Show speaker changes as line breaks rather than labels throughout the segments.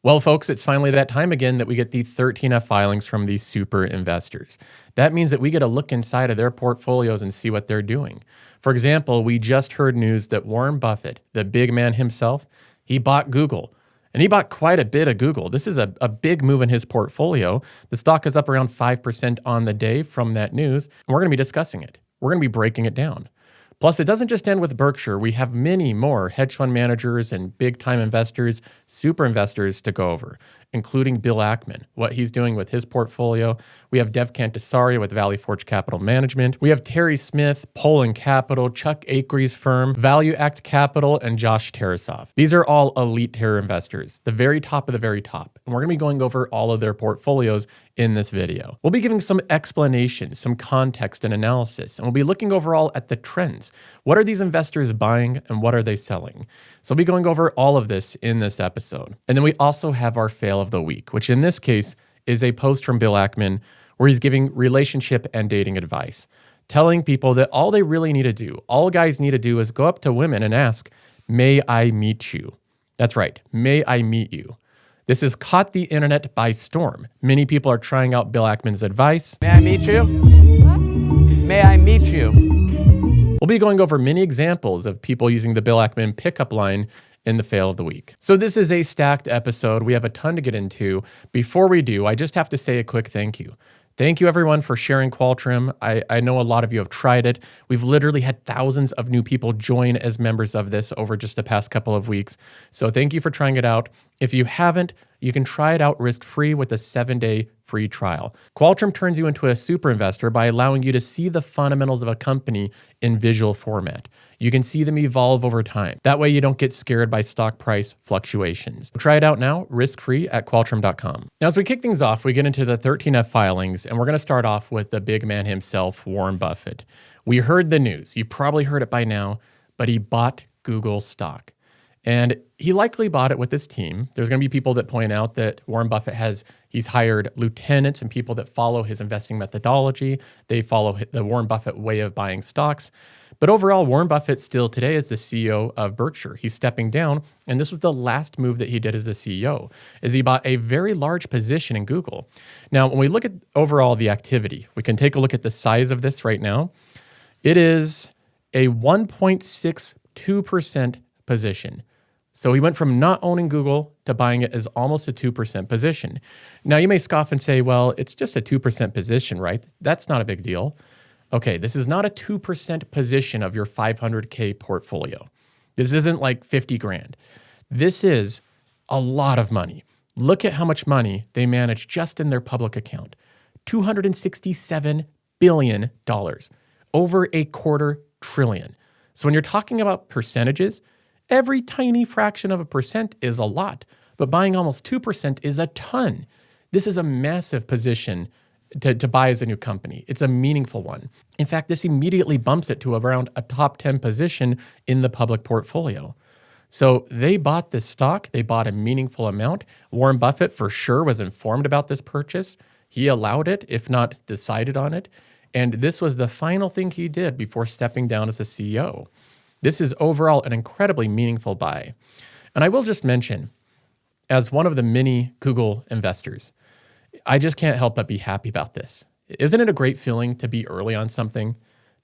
Well, folks, it's finally that time again that we get the 13F filings from these super investors. That means that we get a look inside of their portfolios and see what they're doing. For example, we just heard news that Warren Buffett, the big man himself, he bought Google. And he bought quite a bit of Google. This is a big move in his portfolio. The stock is up around 5% on the day from that news, and we're going to be discussing it. We're going to be breaking it down. Plus, it doesn't just end with Berkshire. We have many more hedge fund managers and big-time investors, super investors to go over, including Bill Ackman, what he's doing with his portfolio. We have Dev Cantasaria with Valley Forge Capital Management. We have Terry Smith, Poland Capital, Chuck Akre's firm, Value Act Capital, and Josh Tarasov. These are all elite terror investors, the very top of the very top. And we're going to be going over all of their portfolios in this video. We'll be giving some explanation, some context and analysis, and we'll be looking overall at the trends. What are these investors buying and what are they selling? So we'll be going over all of this in this episode. And then we also have our fail of the week, which in this case is a post from Bill Ackman where he's giving relationship and dating advice, telling people that all they really need to do, all guys need to do is go up to women and ask, "May I meet you?" That's right, "May I meet you?" This has caught the internet by storm. Many people are trying out Bill Ackman's advice.
May I meet you? May I meet you?
We'll be going over many examples of people using the Bill Ackman pickup line in the fail of the week. So this is a stacked episode. We have a ton to get into. Before we do, I just have to say a quick thank you. Thank you, everyone, for sharing Qualtrim. I know a lot of you have tried it. We've literally had thousands of new people join as members of this over just the past couple of weeks. So thank you for trying it out. If you haven't, you can try it out risk-free with a 7-day free trial. Qualtrim turns you into a super investor by allowing you to see the fundamentals of a company in visual format. You can see them evolve over time. That way you don't get scared by stock price fluctuations. Try it out now, risk-free at qualtrim.com. Now, as we kick things off, we get into the 13F filings, and we're going to start off with the big man himself, Warren Buffett. We heard the news. You probably heard it by now, but he bought Google stock. And he likely bought it with his team. There's going to be people that point out that Warren Buffett he's hired lieutenants and people that follow his investing methodology. They follow the Warren Buffett way of buying stocks. But overall, Warren Buffett still today is the CEO of Berkshire. He's stepping down, and this was the last move that he did as a CEO, is he bought a very large position in Google. Now, when we look at overall the activity, we can take a look at the size of this right now. It is a 1.62% position. So he went from not owning Google to buying it as almost a 2% position. Now, you may scoff and say, well, it's just a 2% position, right? That's not a big deal. Okay, this is not a 2% position of your 500K portfolio. This isn't like 50 grand. This is a lot of money. Look at how much money they manage just in their public account. $267 billion, over $250 billion. So when you're talking about percentages, every tiny fraction of a percent is a lot, but buying almost 2% is a ton. This is a massive position to buy as a new company. It's a meaningful one. In fact, this immediately bumps it to around a top 10 position in the public portfolio. So they bought this stock. They bought a meaningful amount. Warren Buffett for sure was informed about this purchase. He allowed it, if not decided on it. And this was the final thing he did before stepping down as a CEO. This is overall an incredibly meaningful buy. And I will just mention, as one of the many Google investors, I just can't help but be happy about this. Isn't it a great feeling to be early on something,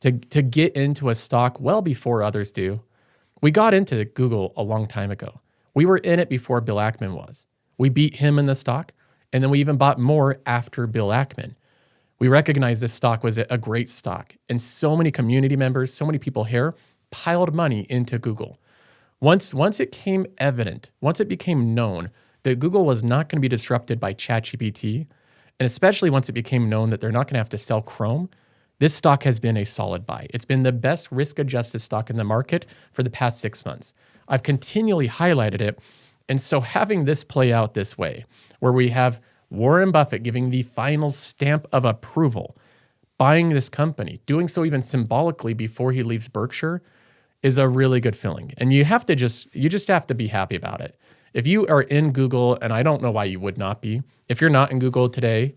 to get into a stock well before others do? We got into Google a long time ago. We were in it before Bill Ackman was. We beat him in the stock, and then we even bought more after Bill Ackman. We recognized this stock was a great stock, and so many community members, so many people here piled money into Google. Once it became evident, once it became known that Google was not going to be disrupted by ChatGPT, and especially once it became known that they're not going to have to sell Chrome, this stock has been a solid buy. It's been the best risk-adjusted stock in the market for the past 6 months. I've continually highlighted it, and so having this play out this way, where we have Warren Buffett giving the final stamp of approval, buying this company, doing so even symbolically before he leaves Berkshire, is a really good feeling. And you just have to be happy about it. If you are in Google, and I don't know why you would not be, if you're not in Google today,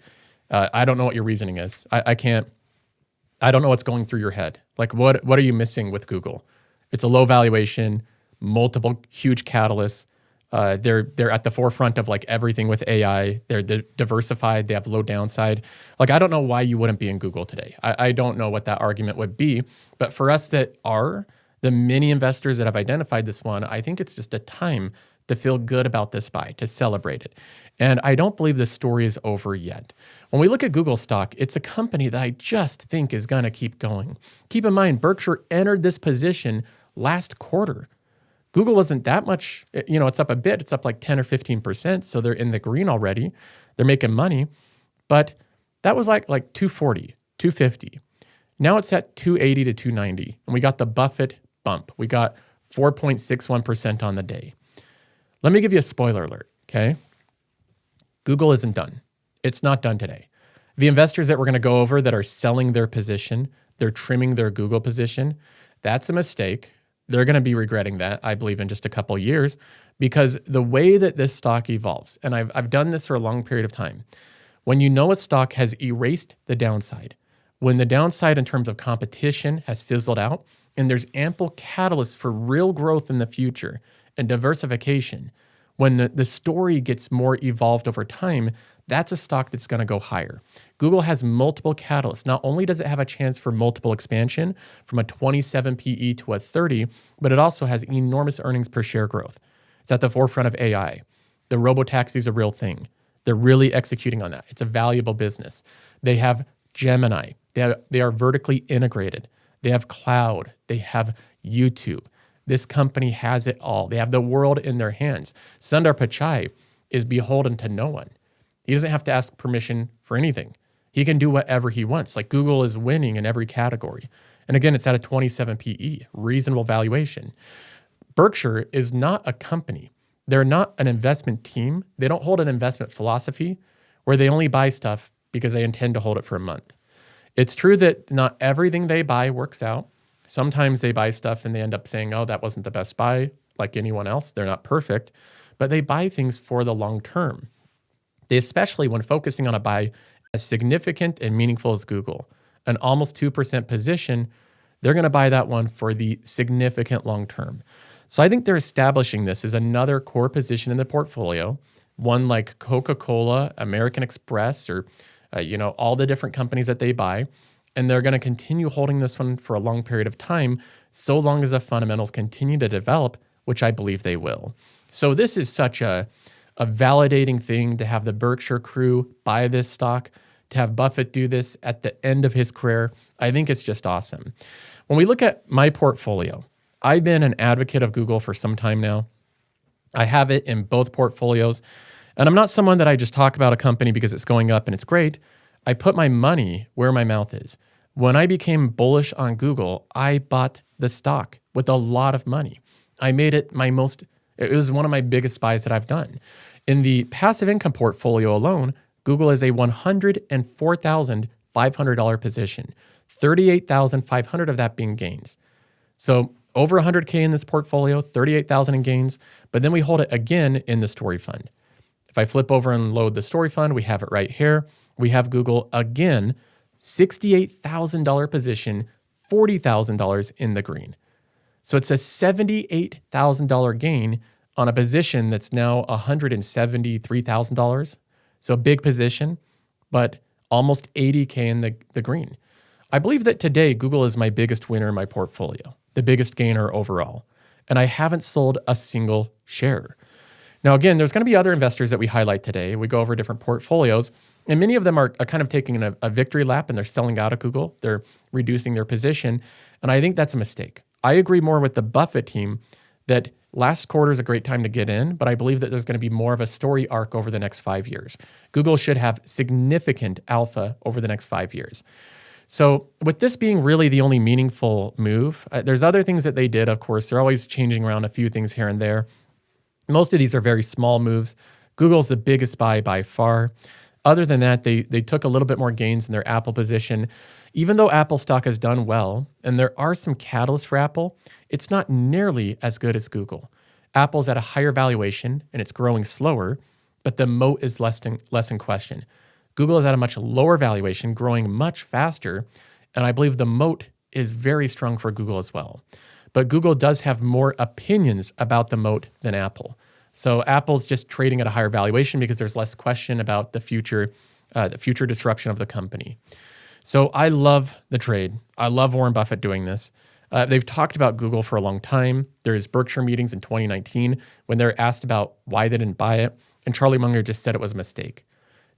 I don't know what your reasoning is. I don't know what's going through your head. Like, what are you missing with Google? It's a low valuation, multiple huge catalysts, They're at the forefront of like everything with AI. They're diversified. They have low downside. Like, I don't know why you wouldn't be in Google today. I don't know what that argument would be. But for us that are the many investors that have identified this one, I think it's just a time to feel good about this buy, to celebrate it. And I don't believe this story is over yet. When we look at Google stock, it's a company that I just think is going to keep going. Keep in mind, Berkshire entered this position last quarter. Google wasn't that much, it's up a bit. It's up like 10 or 15%. So they're in the green already. They're making money. But that was like 240, 250. Now it's at 280 to 290. And we got the Buffett bump. We got 4.61% on the day. Let me give you a spoiler alert, okay? Google isn't done. It's not done today. The investors that we're going to go over that are selling their position, they're trimming their Google position, that's a mistake. They're going to be regretting that, I believe, in just a couple of years, because the way that this stock evolves, and I've done this for a long period of time, when you know a stock has erased the downside, when the downside in terms of competition has fizzled out, and there's ample catalysts for real growth in the future and diversification, when the story gets more evolved over time, that's a stock that's going to go higher. Google has multiple catalysts. Not only does it have a chance for multiple expansion from a 27 PE to a 30, but it also has enormous earnings per share growth. It's at the forefront of AI. The robotaxi is a real thing. They're really executing on that. It's a valuable business. They have Gemini. They are vertically integrated. They have cloud. They have YouTube. This company has it all. They have the world in their hands. Sundar Pichai is beholden to no one. He doesn't have to ask permission for anything. He can do whatever he wants. Like, Google is winning in every category. And again, it's at a 27 PE, reasonable valuation. Berkshire is not a company. They're not an investment team. They don't hold an investment philosophy where they only buy stuff because they intend to hold it for a month. It's true that not everything they buy works out. Sometimes they buy stuff and they end up saying, oh, that wasn't the best buy, like anyone else. They're not perfect, but they buy things for the long term. They, especially when focusing on a buy as significant and meaningful as Google, an almost 2% position, they're going to buy that one for the significant long term. So I think they're establishing this as another core position in the portfolio, one like Coca-Cola, American Express, or all the different companies that they buy. And they're going to continue holding this one for a long period of time, so long as the fundamentals continue to develop, which I believe they will. So this is such a validating thing to have the Berkshire crew buy this stock, to have Buffett do this at the end of his career. I think it's just awesome. When we look at my portfolio, I've been an advocate of Google for some time now. I have it in both portfolios. And I'm not someone that I just talk about a company because it's going up and it's great. I put my money where my mouth is. When I became bullish on Google, I bought the stock with a lot of money. I made it it was one of my biggest buys that I've done. In the passive income portfolio alone, Google is a $104,500 position, $38,500 of that being gains. So over $100K in this portfolio, $38,000 in gains, but then we hold it again in the story fund. If I flip over and load the story fund, we have it right here. We have Google again, $68,000 position, $40,000 in the green. So it's a $78,000 gain on a position that's now $173,000. So big position, but almost $80K in the green. I believe that today Google is my biggest winner in my portfolio, the biggest gainer overall. And I haven't sold a single share. Now, again, there's going to be other investors that we highlight today. We go over different portfolios, and many of them are kind of taking a victory lap and they're selling out of Google. They're reducing their position, and I think that's a mistake. I agree more with the Buffett team that last quarter is a great time to get in, but I believe that there's going to be more of a story arc over the next 5 years. Google should have significant alpha over the next 5 years. So with this being really the only meaningful move, there's other things that they did, of course. They're always changing around a few things here and there. Most of these are very small moves. Google's the biggest buy by far. Other than that, they took a little bit more gains in their Apple position. Even though Apple stock has done well, and there are some catalysts for Apple, it's not nearly as good as Google. Apple's at a higher valuation, and it's growing slower, but the moat is less in question. Google is at a much lower valuation, growing much faster, and I believe the moat is very strong for Google as well. But Google does have more opinions about the moat than Apple. So Apple's just trading at a higher valuation because there's less question about the future disruption of the company. So I love the trade. I love Warren Buffett doing this. They've talked about Google for a long time. There's Berkshire meetings in 2019 when they're asked about why they didn't buy it, and Charlie Munger just said it was a mistake.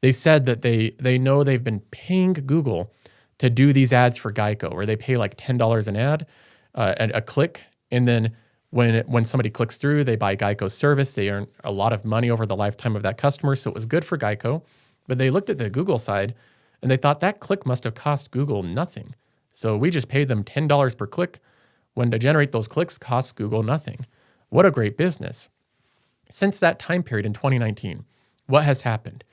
They said that they know they've been paying Google to do these ads for Geico, where they pay like $10 an ad, a click, and then when somebody clicks through, they buy Geico's service. They earn a lot of money over the lifetime of that customer, so it was good for Geico. But they looked at the Google side, and they thought that click must have cost Google nothing. So we just paid them $10 per click, when to generate those clicks costs Google nothing. What a great business. Since that time period in 2019, what has happened?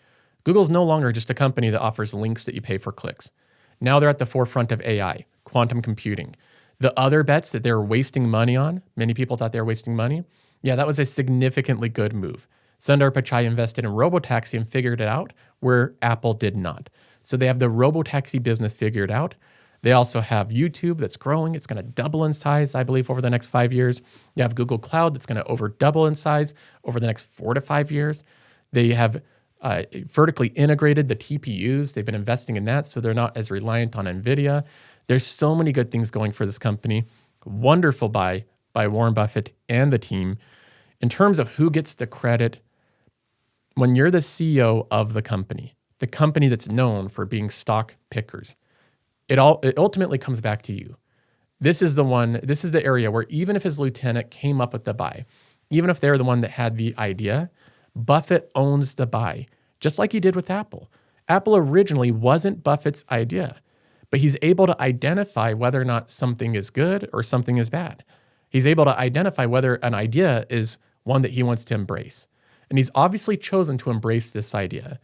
Google's no longer just a company that offers links that you pay for clicks. Now they're at the forefront of AI, quantum computing. The other bets that they're wasting money on, many people thought they were wasting money. Yeah, that was a significantly good move. Sundar Pichai invested in robotaxi and figured it out where Apple did not. So they have the robotaxi business figured out. They also have YouTube that's growing. It's going to double in size, I believe, over the next 5 years. You have Google Cloud that's going to over double in size over the next 4 to 5 years. They have vertically integrated the TPUs. They've been investing in that, so they're not as reliant on NVIDIA. There's so many good things going for this company. Wonderful buy by Warren Buffett and the team. In terms of who gets the credit, when you're the CEO of the company that's known for being stock pickers, it ultimately comes back to you. This is the area where even if his lieutenant came up with the buy, even if they're the one that had the idea, Buffett owns the buy, just like he did with Apple. Apple originally wasn't Buffett's idea, but he's able to identify whether or not something is good or something is bad. He's able to identify whether an idea is one that he wants to embrace. And he's obviously chosen to embrace this idea.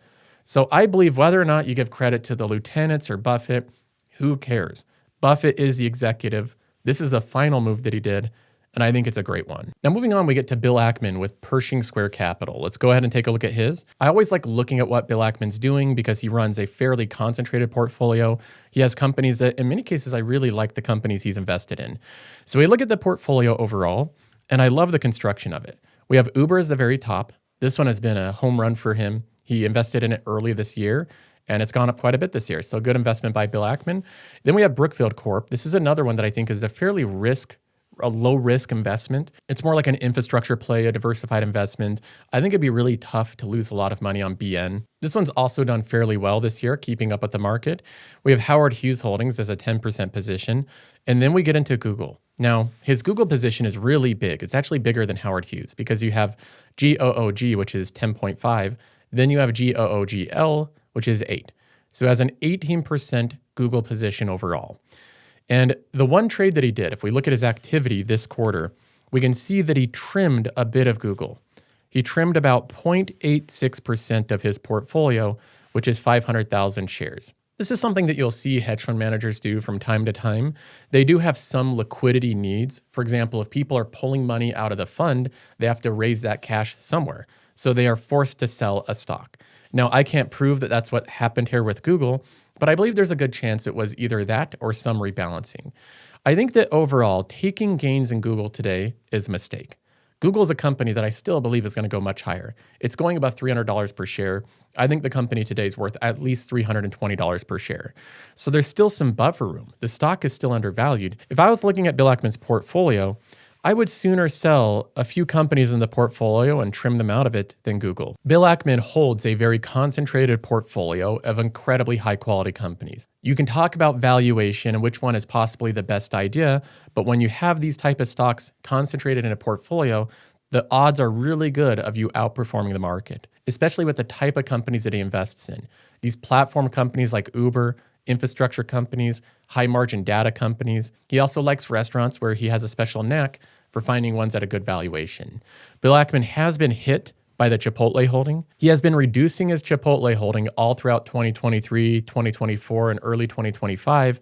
So I believe whether or not you give credit to the lieutenants or Buffett, who cares? Buffett is the executive. This is a final move that he did, and I think it's a great one. Now, moving on, we get to Bill Ackman with Pershing Square Capital. Let's go ahead and take a look at his. I always like looking at what Bill Ackman's doing because he runs a fairly concentrated portfolio. He has companies that, in many cases, I really like the companies he's invested in. So we look at the portfolio overall, and I love the construction of it. We have Uber as the very top. This one has been a home run for him. He invested in it early this year, and it's gone up quite a bit this year. So good investment by Bill Ackman. Then we have Brookfield Corp. This is another one that I think is a low risk investment. It's more like an infrastructure play, a diversified investment. I think it'd be really tough to lose a lot of money on BN. This one's also done fairly well this year, keeping up with the market. We have Howard Hughes Holdings as a 10% position. And then we get into Google. Now, his Google position is really big. It's actually bigger than Howard Hughes because you have GOOG, which is 10.5. Then you have GOOGL, which is 8. So it has an 18% Google position overall. And the one trade that he did, if we look at his activity this quarter, we can see that he trimmed a bit of Google. He trimmed about 0.86% of his portfolio, which is 500,000 shares. This is something that you'll see hedge fund managers do from time to time. They do have some liquidity needs. For example, if people are pulling money out of the fund, they have to raise that cash somewhere. So they are forced to sell a stock. Now, I can't prove that that's what happened here with Google, but I believe there's a good chance it was either that or some rebalancing. I think that overall, taking gains in Google today is a mistake. Google is a company that I still believe is going to go much higher. It's going above $300 per share. I think the company today is worth at least $320 per share. So there's still some buffer room. The stock is still undervalued. If I was looking at Bill Ackman's portfolio, I would sooner sell a few companies in the portfolio and trim them out of it than Google. Bill Ackman holds a very concentrated portfolio of incredibly high quality companies. You can talk about valuation and which one is possibly the best idea, but when you have these type of stocks concentrated in a portfolio, the odds are really good of you outperforming the market, especially with the type of companies that he invests in. These platform companies like Uber, infrastructure companies, high margin data companies. He also likes restaurants where he has a special knack for finding ones at a good valuation. Bill Ackman has been hit by the Chipotle holding. He has been reducing his Chipotle holding all throughout 2023, 2024, and early 2025.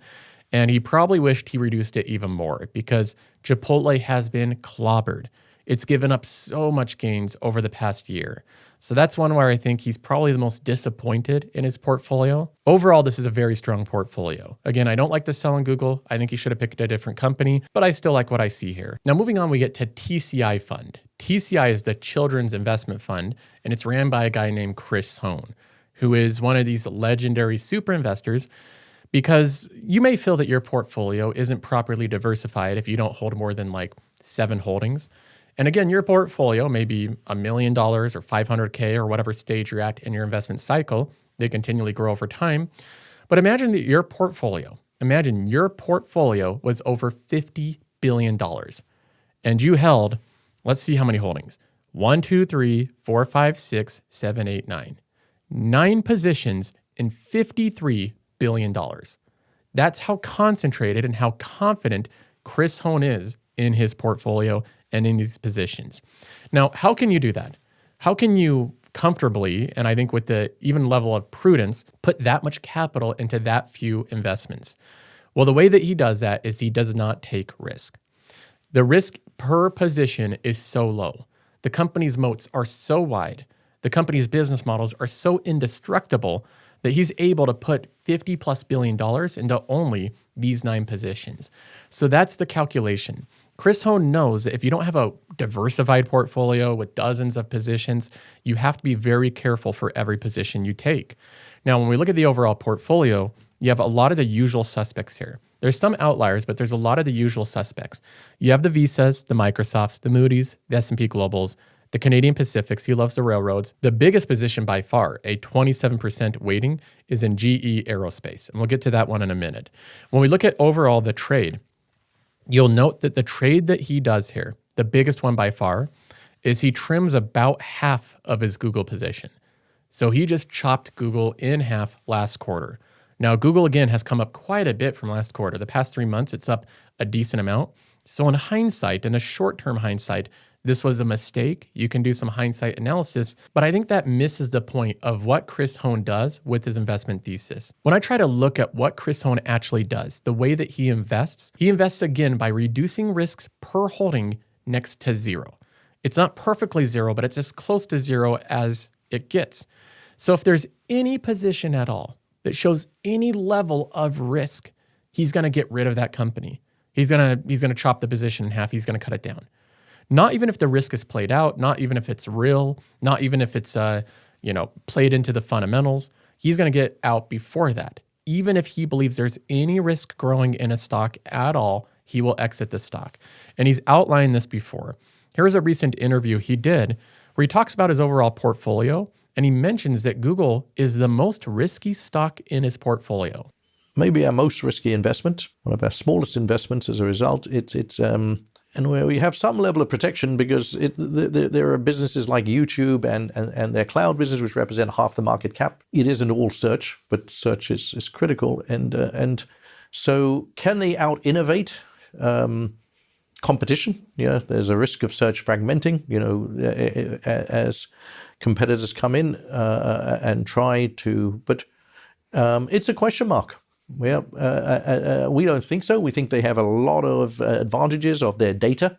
And he probably wished he reduced it even more because Chipotle has been clobbered. It's given up so much gains over the past year. So that's one where I think he's probably the most disappointed in his portfolio. Overall, this is a very strong portfolio. Again, I don't like to sell on Google. I think he should have picked a different company, but I still like what I see here. Now, moving on, we get to TCI Fund. TCI is the Children's Investment Fund, and it's ran by a guy named Chris Hone, who is one of these legendary super investors, because you may feel that your portfolio isn't properly diversified if you don't hold more than like 7 holdings. And again, your portfolio may be $1 million or $500K or whatever stage you're at in your investment cycle. They continually grow over time. But imagine your portfolio was over $50 billion. And you held, let's see how many holdings. 1, 2, 3, 4, 5, 6, 7, 8, 9. 9 positions in $53 billion. That's how concentrated and how confident Chris Hone is in his portfolio and in these positions. Now, how can you do that? How can you comfortably, and I think with the even level of prudence, put that much capital into that few investments? Well, the way that he does that is he does not take risk. The risk per position is so low. The company's moats are so wide. The company's business models are so indestructible that he's able to put $50+ billion into only these 9 positions. So that's the calculation. Chris Hone knows that if you don't have a diversified portfolio with dozens of positions, you have to be very careful for every position you take. Now, when we look at the overall portfolio, you have a lot of the usual suspects here. There's some outliers, but there's a lot of the usual suspects. You have the Visas, the Microsofts, the Moody's, the S&P Globals, the Canadian Pacifics. He loves the railroads. The biggest position by far, a 27% weighting, is in GE Aerospace. And we'll get to that one in a minute. When we look at overall the trade, you'll note that the trade that he does here, the biggest one by far, is he trims about half of his Google position. So he just chopped Google in half last quarter. Now, Google, again, has come up quite a bit from last quarter. The past 3 months, it's up a decent amount. So in hindsight, in a short-term hindsight, this was a mistake. You can do some hindsight analysis, but I think that misses the point of what Chris Hone does with his investment thesis. When I try to look at what Chris Hone actually does, the way that he invests again by reducing risks per holding next to zero. It's not perfectly zero, but it's as close to zero as it gets. So if there's any position at all that shows any level of risk, he's going to get rid of that company. He's going to chop the position in half. He's going to cut it down. Not even if the risk is played out, not even if it's real, not even if it's played into the fundamentals. He's going to get out before that. Even if he believes there's any risk growing in a stock at all, he will exit the stock. And he's outlined this before. Here's a recent interview he did where he talks about his overall portfolio, and he mentions that Google is the most risky stock in his portfolio.
Maybe our most risky investment, one of our smallest investments as a result. And where we have some level of protection because there are businesses like YouTube and their cloud business, which represent half the market cap. It isn't all search, but search is critical. And so can they out-innovate competition? Yeah, there's a risk of search fragmenting, as competitors come in and try to, but it's a question mark. Well, we don't think so. We think they have a lot of advantages of their data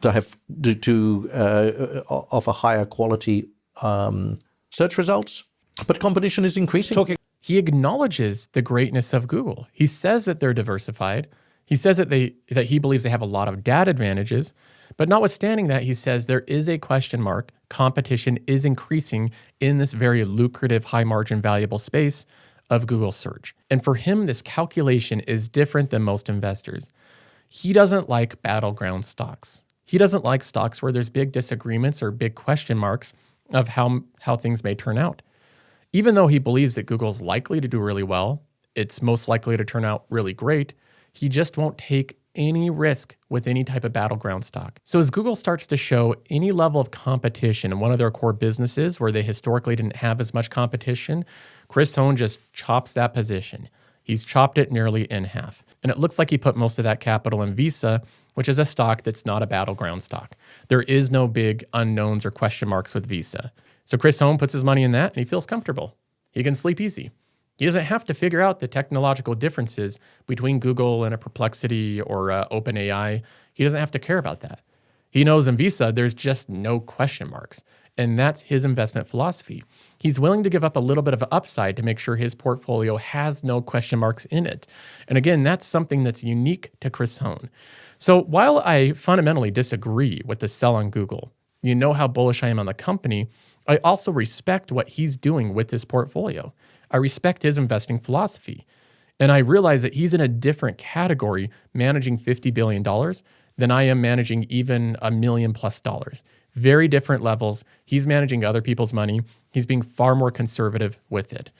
to offer higher quality search results. But competition is increasing.
He acknowledges the greatness of Google. He says that they're diversified. He says that he believes they have a lot of data advantages. But notwithstanding that, he says there is a question mark. Competition is increasing in this very lucrative, high-margin, valuable space of Google search. And for him, this calculation is different than most investors. He doesn't like battleground stocks. He doesn't like stocks where there's big disagreements or big question marks of how things may turn out. Even though he believes that Google's likely to do really well, it's most likely to turn out really great, he just won't take any risk with any type of battleground stock. So as Google starts to show any level of competition in one of their core businesses where they historically didn't have as much competition, Chris Hone just chops that position. He's chopped it nearly in half. And it looks like he put most of that capital in Visa, which is a stock that's not a battleground stock. There is no big unknowns or question marks with Visa. So Chris Hone puts his money in that and he feels comfortable. He can sleep easy. He doesn't have to figure out the technological differences between Google and a Perplexity or OpenAI. He doesn't have to care about that. He knows in Visa, there's just no question marks. And that's his investment philosophy. He's willing to give up a little bit of upside to make sure his portfolio has no question marks in it. And again, that's something that's unique to Chris Hohn. So while I fundamentally disagree with the sell on Google, you know how bullish I am on the company, I also respect what he's doing with his portfolio. I respect his investing philosophy. And I realize that he's in a different category managing $50 billion than I am managing even $1 million plus. Very different levels. He's managing other people's money. He's being far more conservative with it.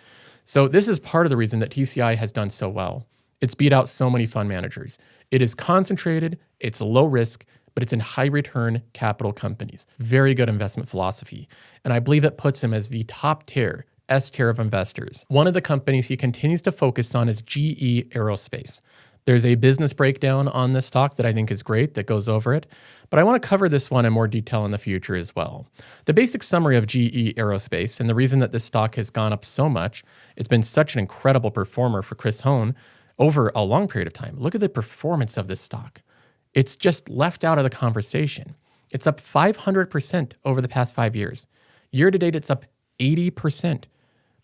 So this is part of the reason that TCI has done so well. It's beat out so many fund managers. It is concentrated, it's low risk, but it's in high return capital companies. Very good investment philosophy. And I believe it puts him as the top tier, S tier of investors. One of the companies he continues to focus on is GE Aerospace. There's a business breakdown on this stock that I think is great that goes over it, but I want to cover this one in more detail in the future as well. The basic summary of GE Aerospace and the reason that this stock has gone up so much, it's been such an incredible performer for Chris Hohn over a long period of time. Look at the performance of this stock. It's just left out of the conversation. It's up 500% over the past 5 years. Year to date, it's up 80%,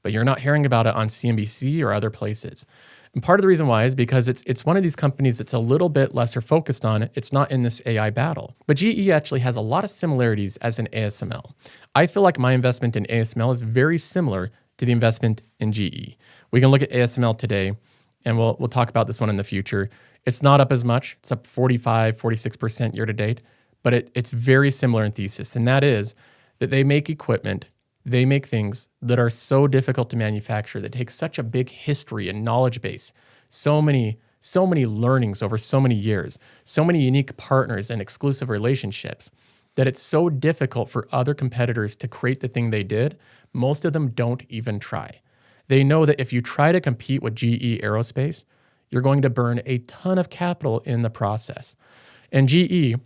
but you're not hearing about it on CNBC or other places. And part of the reason why is because it's one of these companies that's a little bit lesser focused on. It's not in this AI battle. But GE actually has a lot of similarities as an ASML. I feel like my investment in ASML is very similar to the investment in GE. We can look at ASML today, and we'll talk about this one in the future. It's not up as much. It's up 45, 46% year to date, but it's very similar in thesis. And that is that they make equipment, they make things that are so difficult to manufacture, that take such a big history and knowledge base, so many learnings over so many years, so many unique partners and exclusive relationships, that it's so difficult for other competitors to create the thing they did. Most of them don't even try. They know that if you try to compete with GE Aerospace, you're going to burn a ton of capital in the process. And GE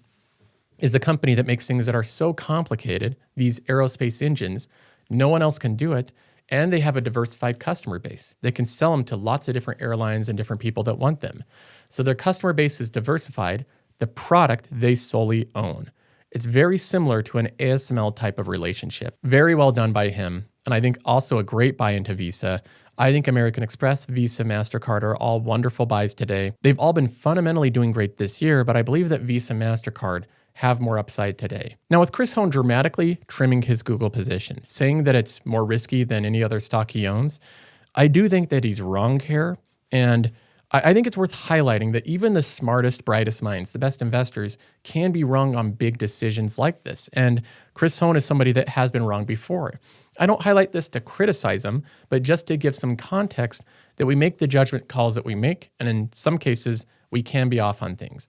is a company that makes things that are so complicated, these aerospace engines, no one else can do it, and they have a diversified customer base. They can sell them to lots of different airlines and different people that want them. So their customer base is diversified. The product they solely own. It's very similar to an ASML type of relationship. Very well done by him, and I think also a great buy into Visa. I think American Express, Visa, MasterCard are all wonderful buys today. They've all been fundamentally doing great this year, but I believe that Visa, MasterCard have more upside today. Now, with Chris Hohn dramatically trimming his Google position, saying that it's more risky than any other stock he owns, I do think that he's wrong here. And I think it's worth highlighting that even the smartest, brightest minds, the best investors, can be wrong on big decisions like this. And Chris Hohn is somebody that has been wrong before. I don't highlight this to criticize him, but just to give some context that we make the judgment calls that we make. And in some cases, we can be off on things.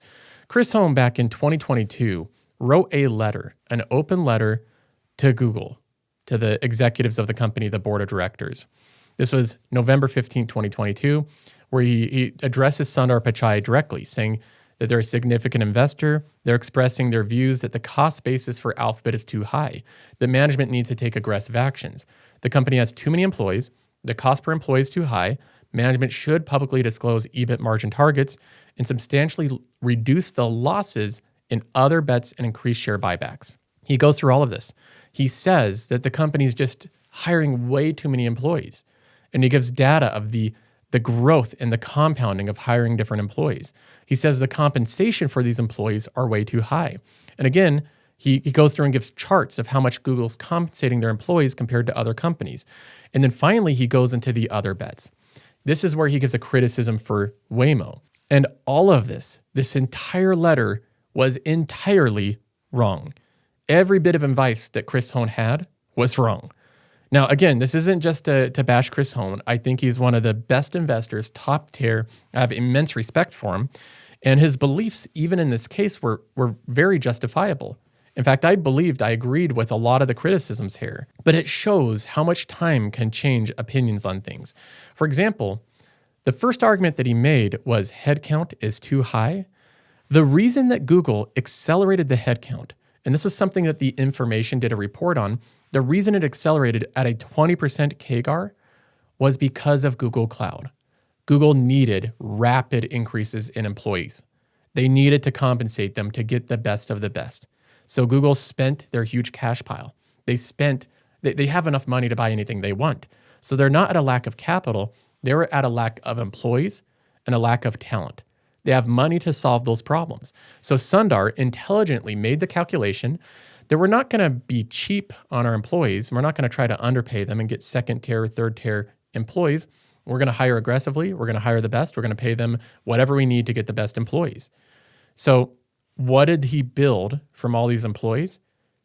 Chris Hohn back in 2022 wrote a letter, an open letter to Google, to the executives of the company, the board of directors. This was November 15, 2022, where he addresses Sundar Pichai directly, saying that they're a significant investor. They're expressing their views that the cost basis for Alphabet is too high, that management needs to take aggressive actions. The company has too many employees. The cost per employee is too high. Management should publicly disclose EBIT margin targets and substantially reduce the losses in other bets and increase share buybacks. He goes through all of this. He says that the company is just hiring way too many employees. And he gives data of the growth and the compounding of hiring different employees. He says the compensation for these employees are way too high. And again, he goes through and gives charts of how much Google's compensating their employees compared to other companies. And then finally, he goes into the other bets. This is where he gives a criticism for Waymo. And all of this entire letter was entirely wrong. Every bit of advice that Chris Hohn had was wrong. Now, again, this isn't just to bash Chris Hohn. I think he's one of the best investors, top tier. I have immense respect for him. And his beliefs, even in this case, were very justifiable. In fact, I agreed with a lot of the criticisms here. But it shows how much time can change opinions on things. For example, the first argument that he made was headcount is too high. The reason that Google accelerated the headcount, and this is something that the Information did a report on, the reason it accelerated at a 20% CAGR was because of Google Cloud. Google needed rapid increases in employees. They needed to compensate them to get the best of the best. So Google spent their huge cash pile. They have enough money to buy anything they want. So they're not at a lack of capital. They're at a lack of employees and a lack of talent. They have money to solve those problems. So Sundar intelligently made the calculation that we're not going to be cheap on our employees. We're not going to try to underpay them and get second tier, third tier employees. We're going to hire aggressively. We're going to hire the best. We're going to pay them whatever we need to get the best employees. So what did he build from all these employees?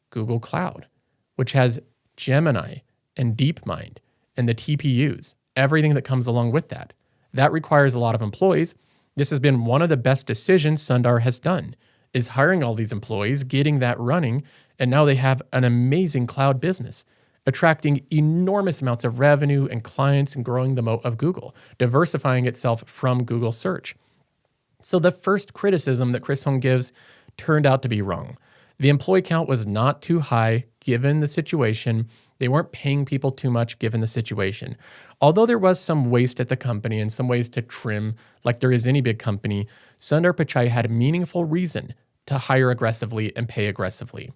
Google Cloud, which has Gemini and DeepMind and the TPUs, everything that comes along with that. That requires a lot of employees. This has been one of the best decisions Sundar has done, is hiring all these employees, getting that running, and now they have an amazing cloud business, attracting enormous amounts of revenue and clients and growing the moat of Google, diversifying itself from Google search. So the first criticism that Chris Hone gives turned out to be wrong. The employee count was not too high given the situation. They weren't paying people too much given the situation. Although there was some waste at the company and some ways to trim, like there is any big company, Sundar Pichai had a meaningful reason to hire aggressively and pay aggressively.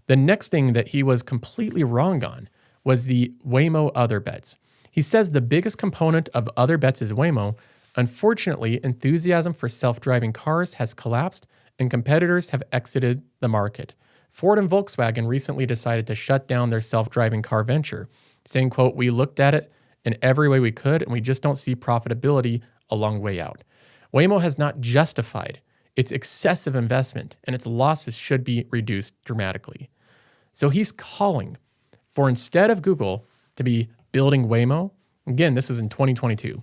The next thing that he was completely wrong on was the Waymo other bets. He says the biggest component of other bets is Waymo. Unfortunately, enthusiasm for self-driving cars has collapsed and competitors have exited the market. Ford and Volkswagen recently decided to shut down their self-driving car venture, saying, quote, "We looked at it in every way we could and we just don't see profitability a long way out." Waymo has not justified its excessive investment and its losses should be reduced dramatically. So he's calling for, instead of Google to be building Waymo, again, this is in 2022,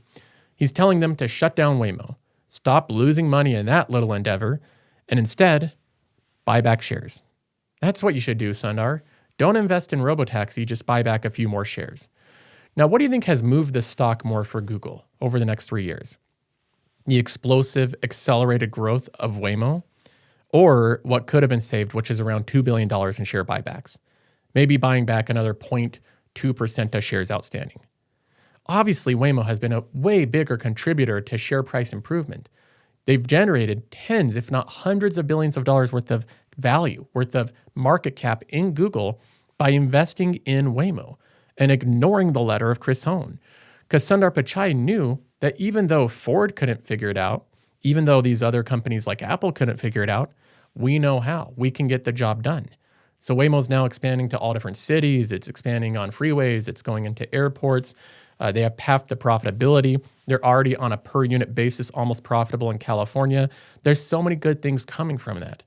he's telling them to shut down Waymo, stop losing money in that little endeavor, and instead buy back shares. That's what you should do, Sundar. Don't invest in Robotaxi, just buy back a few more shares. Now, what do you think has moved the stock more for Google over the next 3 years? The explosive, accelerated growth of Waymo, or what could have been saved, which is around $2 billion in share buybacks, maybe buying back another 0.2% of shares outstanding. Obviously, Waymo has been a way bigger contributor to share price improvement. They've generated tens, if not hundreds of billions of dollars worth of value, worth of market cap in Google by investing in Waymo and ignoring the letter of Chris Hone. Because Sundar Pichai knew that even though Ford couldn't figure it out, even though these other companies like Apple couldn't figure it out, we know how. We can get the job done. So Waymo's now expanding to all different cities. It's expanding on freeways. It's going into airports. They have half the profitability. They're already on a per unit basis, almost profitable in California. There's so many good things coming from that.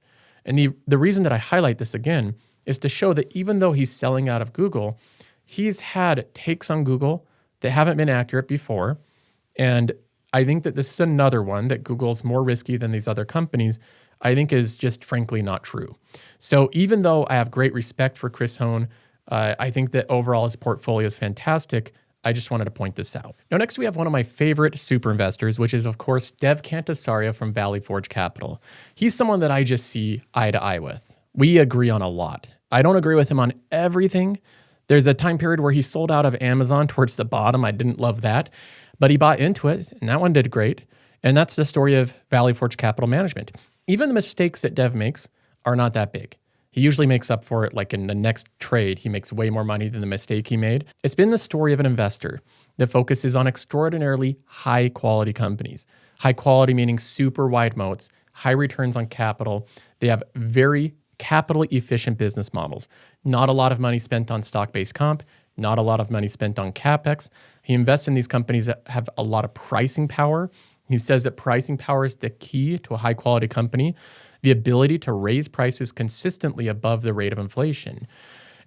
And the reason that I highlight this again is to show that even though he's selling out of Google, he's had takes on Google that haven't been accurate before. And I think that this is another one that Google's more risky than these other companies, I think is just frankly not true. So even though I have great respect for Chris Hone, I think that overall his portfolio is fantastic. I just wanted to point this out. Now, next we have one of my favorite super investors, which is, of course, Dev Kantesaria from Valley Forge Capital. He's someone that I just see eye to eye with. We agree on a lot. I don't agree with him on everything. There's a time period where he sold out of Amazon towards the bottom. I didn't love that, but he bought into it, and that one did great. And that's the story of Valley Forge Capital Management. Even the mistakes that Dev makes are not that big. He usually makes up for it, like in the next trade, he makes way more money than the mistake he made. It's been the story of an investor that focuses on extraordinarily high quality companies. High quality meaning super wide moats, high returns on capital. They have very capital efficient business models. Not a lot of money spent on stock-based comp, not a lot of money spent on CapEx. He invests in these companies that have a lot of pricing power. He says that pricing power is the key to a high quality company, the ability to raise prices consistently above the rate of inflation.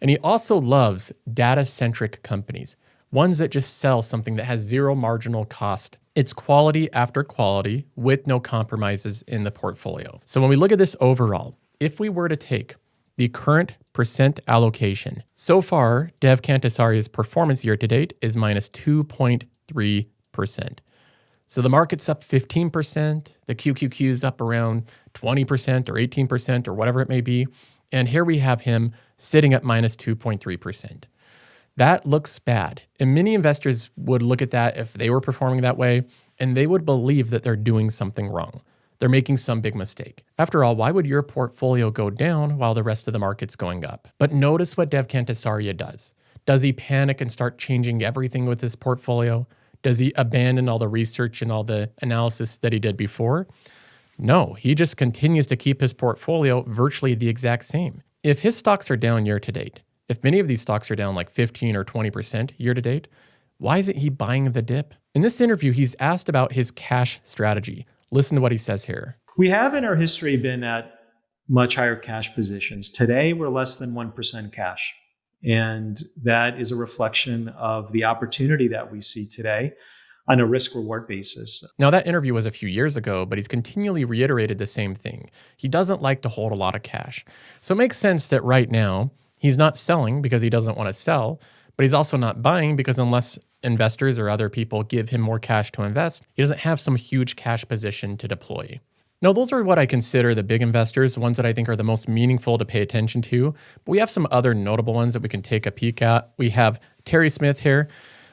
And he also loves data-centric companies, ones that just sell something that has zero marginal cost. It's quality after quality with no compromises in the portfolio. So when we look at this overall, if we were to take the current percent allocation, so far, Dev Kantesaaria's performance year to date is minus 2.3%. So the market's up 15%, the QQQ is up around 20% or 18% or whatever it may be. And here we have him sitting at minus 2.3%. That looks bad. And many investors would look at that if they were performing that way, and they would believe that they're doing something wrong. They're making some big mistake. After all, why would your portfolio go down while the rest of the market's going up? But notice what Dev Kantesaria does. Does he panic and start changing everything with his portfolio? Does he abandon all the research and all the analysis that he did before? No, he just continues to keep his portfolio virtually the exact same. If his stocks are down year to date, if many of these stocks are down like 15 or 20% year to date, why isn't he buying the dip? In this interview, he's asked about his cash strategy. Listen to what he says here.
We have in our history been at much higher cash positions. Today, we're less than 1% cash. And that is a reflection of the opportunity that we see today on a risk-reward basis.
Now, that interview was a few years ago, but he's continually reiterated the same thing. He doesn't like to hold a lot of cash. So it makes sense that right now, he's not selling because he doesn't want to sell, but he's also not buying because unless investors or other people give him more cash to invest, he doesn't have some huge cash position to deploy. Now, those are what I consider the big investors, the ones that I think are the most meaningful to pay attention to. But we have some other notable ones that we can take a peek at. We have Terry Smith here.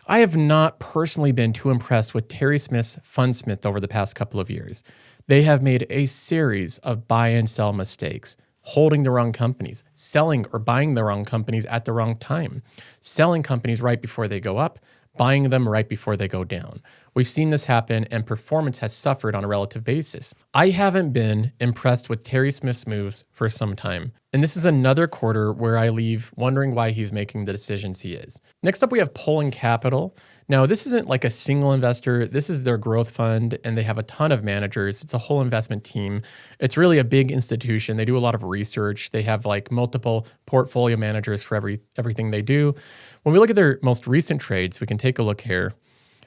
I have not personally been too impressed with Terry Smith's Fundsmith over the past couple of years. They have made a series of buy and sell mistakes, holding the wrong companies, selling or buying the wrong companies at the wrong time, selling companies right before they go up, buying them right before they go down. We've seen this happen and performance has suffered on a relative basis. I haven't been impressed with Terry Smith's moves for some time. And this is another quarter where I leave wondering why he's making the decisions he is. Next up, we have Poland Capital. Now, this isn't like a single investor. This is their growth fund, and they have a ton of managers. It's a whole investment team. It's really a big institution. They do a lot of research. They have like multiple portfolio managers for everything they do. When we look at their most recent trades, we can take a look here.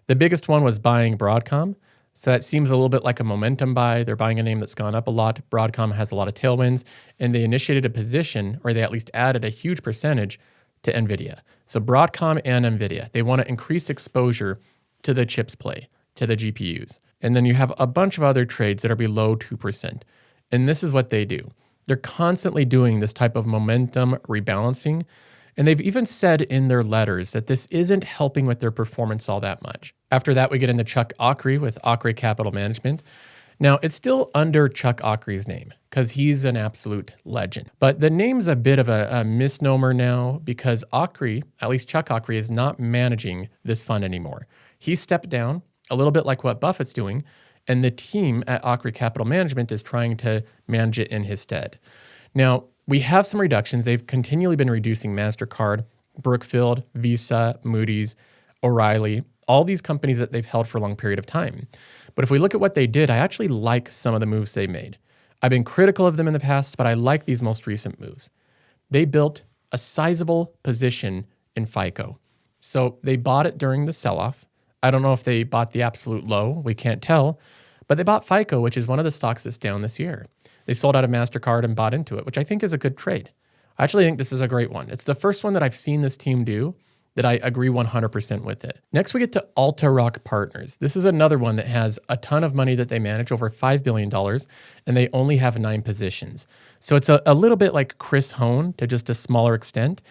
The biggest one was buying Broadcom. So that seems a little bit like a momentum buy. They're buying a name that's gone up a lot. Broadcom has a lot of tailwinds, and they initiated a position, or they at least added a huge percentage to NVIDIA. So Broadcom and NVIDIA, they want to increase exposure to the chips play, to the GPUs. And then you have a bunch of other trades that are below 2%. And this is what they do. They're constantly doing this type of momentum rebalancing. And they've even said in their letters that this isn't helping with their performance all that much. After that, we get into Chuck Ockrey with Ockrey Capital Management. Now, it's still under Chuck Ockrey's name because he's an absolute legend. But the name's a bit of a misnomer now because Ockrey, at least Chuck Ockrey, is not managing this fund anymore. He stepped down, a little bit like what Buffett's doing, and the team at Ockrey Capital Management is trying to manage it in his stead. Now, we have some reductions. They've continually been reducing MasterCard, Brookfield, Visa, Moody's, O'Reilly, all these companies that they've held for a long period of time. But if we look at what they did, I actually like some of the moves they made. I've been critical of them in the past, but I like these most recent moves. They built a sizable position in FICO. So they bought it during the sell-off. I don't know if they bought the absolute low. We can't tell. But they bought FICO, which is one of the stocks that's down this year. They sold out of MasterCard and bought into it, which I think is a good trade. I actually think this is a great one. It's the first one that I've seen this team do that I agree 100% with it. Next, we get to Alta-Rock Partners. This is another one that has a ton of money that they manage, over $5 billion, and they only have 9 positions. So it's a little bit like Chris Hone to just a smaller extent.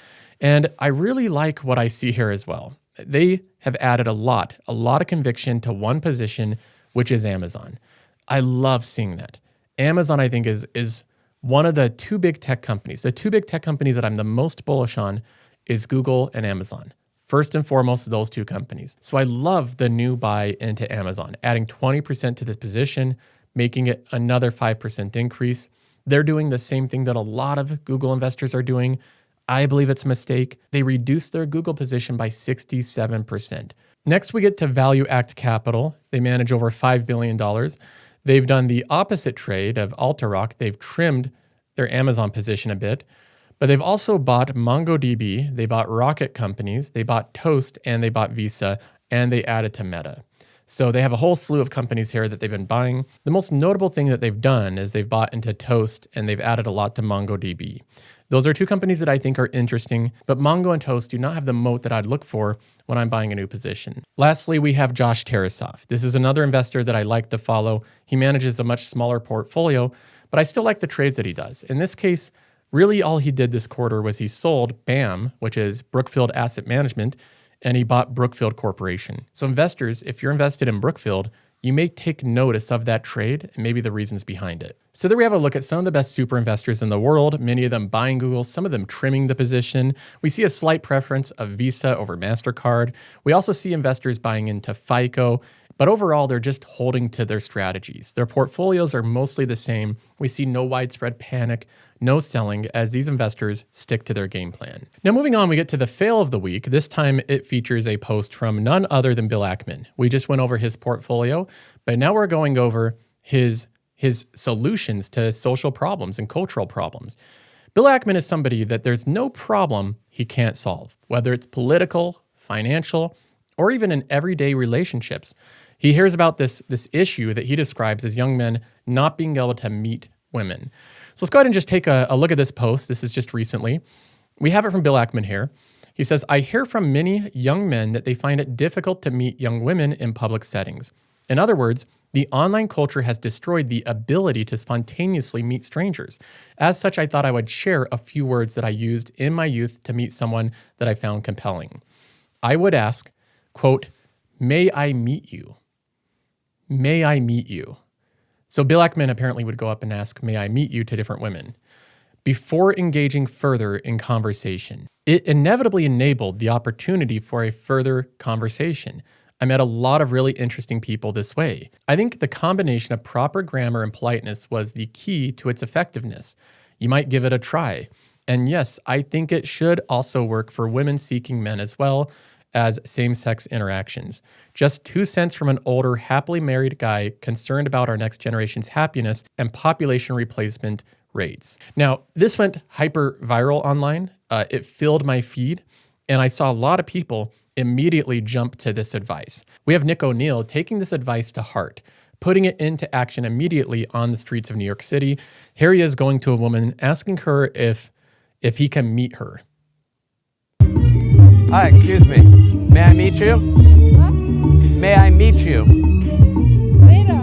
And I really like what I see here as well. They have added a lot of conviction to one position, which is Amazon. I love seeing that. Amazon, I think, is one of the 2 big tech companies. The 2 big tech companies that I'm the most bullish on is Google and Amazon. First and foremost, those 2 companies. So I love the new buy into Amazon, adding 20% to this position, making it another 5% increase. They're doing the same thing that a lot of Google investors are doing. I believe it's a mistake. They reduced their Google position by 67%. Next, we get to Value Act Capital. They manage over $5 billion. They've done the opposite trade of Alta-Rock. They've trimmed their Amazon position a bit, but they've also bought MongoDB. They bought Rocket Companies. They bought Toast, and they bought Visa, and they added to Meta. So they have a whole slew of companies here that they've been buying. The most notable thing that they've done is they've bought into Toast, and they've added a lot to MongoDB. Those are 2 companies that I think are interesting, but Mongo and Toast do not have the moat that I'd look for when I'm buying a new position. Lastly, we have Josh Tarasoff. This is another investor that I like to follow. He manages a much smaller portfolio, but I still like the trades that he does. In this case, really all he did this quarter was he sold BAM, which is Brookfield Asset Management, and he bought Brookfield Corporation. So investors, if you're invested in Brookfield, you may take notice of that trade and maybe the reasons behind it. So there we have a look at some of the best super investors in the world, many of them buying Google, some of them trimming the position. We see a slight preference of Visa over MasterCard. We also see investors buying into FICO, but overall, they're just holding to their strategies. Their portfolios are mostly the same. We see no widespread panic, no selling, as these investors stick to their game plan. Now, moving on, we get to the fail of the week. This time, it features a post from none other than Bill Ackman. We just went over his portfolio, but now we're going over his solutions to social problems and cultural problems. Bill Ackman is somebody that there's no problem he can't solve, whether it's political, financial, or even in everyday relationships. He hears about this issue that he describes as young men not being able to meet women. So let's go ahead and just take a look at this post. This is just recently. We have it from Bill Ackman here. He says, I hear from many young men that they find it difficult to meet young women in public settings. In other words, the online culture has destroyed the ability to spontaneously meet strangers. As such, I thought I would share a few words that I used in my youth to meet someone that I found compelling. I would ask, quote, may I meet you? May I meet you? So Bill Ackman apparently would go up and ask, may I meet you, to different women before engaging further in conversation. It inevitably enabled the opportunity for a further conversation. I met a lot of really interesting people this way. I think the combination of proper grammar and politeness was the key to its effectiveness. You might give it a try. And yes, I think it should also work for women seeking men as well as same-sex interactions. Just 2 cents from an older, happily married guy concerned about our next generation's happiness and population replacement rates. Now, this went hyper viral online. It filled my feed, and I saw a lot of people immediately jump to this advice. We have Nick O'Neill taking this advice to heart, putting it into action immediately on the streets of New York City. Here he is going to a woman, asking her if he can meet her.
Hi, excuse me. May I meet you?
What?
May I meet you?
Later.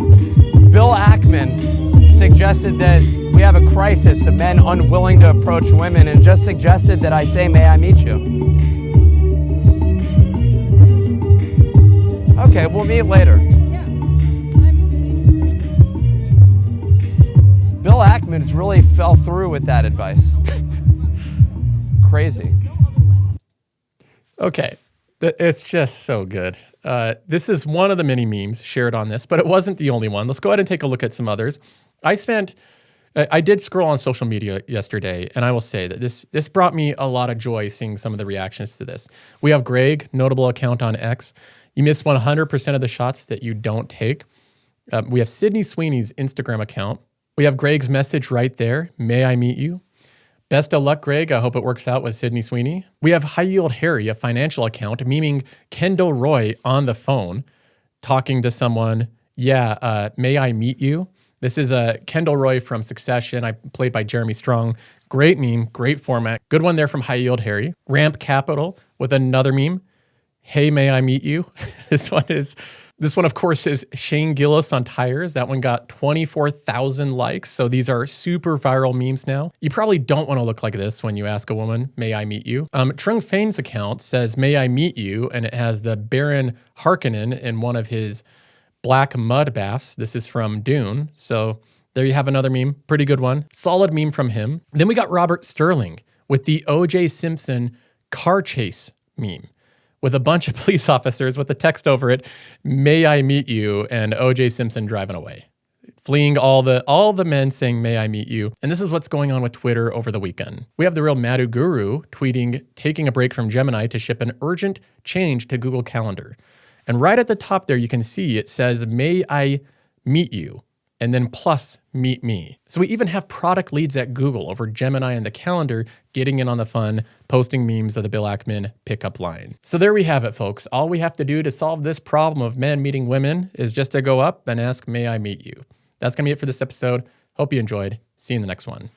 Bill Ackman suggested that we have a crisis of men unwilling to approach women and just suggested that I say, may I meet you? Okay, we'll meet later.
Yeah.
Bill Ackman really fell through with that advice. Crazy.
Okay, it's just so good. This is one of the many memes shared on this, but it wasn't the only one. Let's go ahead and take a look at some others. I did scroll on social media yesterday, and I will say that this brought me a lot of joy seeing some of the reactions to this. We have Greg, notable account on X. You miss 100% of the shots that you don't take. We have Sydney Sweeney's Instagram account. We have Greg's message right there. May I meet you? Best of luck, Greg. I hope it works out with Sydney Sweeney. We have High Yield Harry, a financial account, memeing Kendall Roy on the phone, talking to someone. Yeah, may I meet you? This is Kendall Roy from Succession, played by Jeremy Strong. Great meme, great format. Good one there from High Yield Harry. Ramp Capital with another meme. Hey, may I meet you? This one, of course, is Shane Gillis on tires. That one got 24,000 likes. So these are super viral memes now. You probably don't want to look like this when you ask a woman, may I meet you? Trung Fane's account says, may I meet you? And it has the Baron Harkonnen in one of his black mud baths. This is from Dune. So there you have another meme. Pretty good one. Solid meme from him. Then we got Robert Sterling with the O.J. Simpson car chase meme, with a bunch of police officers with the text over it, may I meet you, and O.J. Simpson driving away, fleeing all the men saying, may I meet you. And this is what's going on with Twitter over the weekend. We have the real Madhu Guru tweeting, taking a break from Gemini to ship an urgent change to Google Calendar. And right at the top there, you can see it says, may I meet you, and then plus meet me. So we even have product leads at Google over Gemini and the calendar getting in on the fun, posting memes of the Bill Ackman pickup line. So there we have it, folks. All we have to do to solve this problem of men meeting women is just to go up and ask, may I meet you? That's going to be it for this episode. Hope you enjoyed. See you in the next one.